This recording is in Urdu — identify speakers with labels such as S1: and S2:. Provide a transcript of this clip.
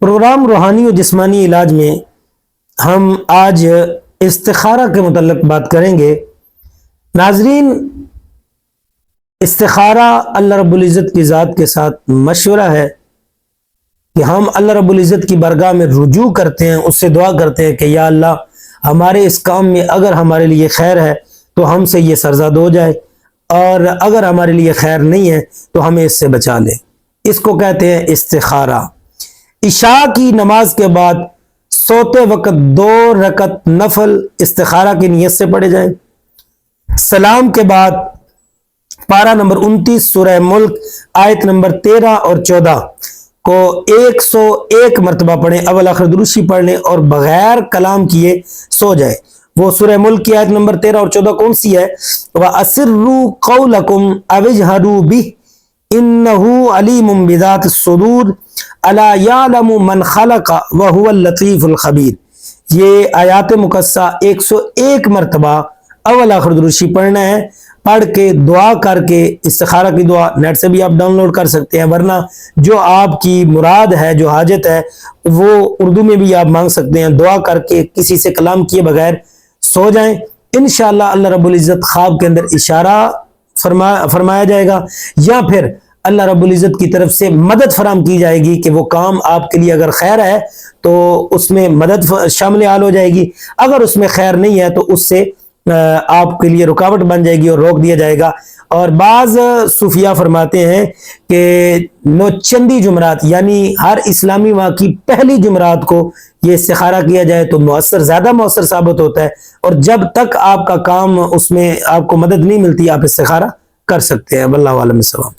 S1: پروگرام روحانی و جسمانی علاج میں ہم آج استخارہ کے متعلق بات کریں گے۔ ناظرین، استخارہ اللہ رب العزت کی ذات کے ساتھ مشورہ ہے کہ ہم اللہ رب العزت کی بارگاہ میں رجوع کرتے ہیں، اس سے دعا کرتے ہیں کہ یا اللہ ہمارے اس کام میں اگر ہمارے لیے خیر ہے تو ہم سے یہ سرزد ہو جائے، اور اگر ہمارے لیے خیر نہیں ہے تو ہمیں اس سے بچا لے۔ اس کو کہتے ہیں استخارہ۔ عشاء کی نماز کے بعد سوتے وقت 2 رکعت نفل استخارہ کی نیت سے پڑھے جائیں۔ سلام کے بعد پارہ نمبر 29 سورہ ملک آیت نمبر 13 اور 14 کو 101 مرتبہ پڑھیں، اول آخر درود پڑھ لیں اور بغیر کلام کیے سو جائیں۔ وہ سورہ ملک کی آیت نمبر 13 اور 14 کون سی ہے؟ وَأَسِرُّوا قَوْلَكُمْ أَوِ اجْهَرُوا بِهِ إِنَّهُ عَلِيمٌ بِذَاتِ الصُّدُورِ أَلَا يَعْلَمُ مَنْ خَلَقَ وَهُوَ اللَّطِيفُ الْخَبِيرُ۔ یہ آیات مقدسہ 101 مرتبہ اول آخر درود پڑھنا ہے، پڑھ کے دعا کر کے استخارہ کی دعا نیٹ سے بھی آپ ڈاؤن لوڈ کر سکتے ہیں، ورنہ جو آپ کی مراد ہے، جو حاجت ہے، وہ اردو میں بھی آپ مانگ سکتے ہیں۔ دعا کر کے کسی سے کلام کیے بغیر سو جائیں، انشاءاللہ اللہ رب العزت خواب کے اندر اشارہ فرمایا جائے گا، یا پھر اللہ رب العزت کی طرف سے مدد فراہم کی جائے گی کہ وہ کام آپ کے لیے اگر خیر ہے تو اس میں مدد شامل حال ہو جائے گی، اگر اس میں خیر نہیں ہے تو اس سے آپ کے لیے رکاوٹ بن جائے گی اور روک دیا جائے گا۔ اور بعض صوفیاء فرماتے ہیں کہ نوچندی جمعرات یعنی ہر اسلامی ماہ کی پہلی جمعرات کو یہ استخارہ کیا جائے تو زیادہ مؤثر ثابت ہوتا ہے، اور جب تک آپ کا کام اس میں آپ کو مدد نہیں ملتی آپ استخارہ کر سکتے ہیں۔ واللہ اعلم بالصواب۔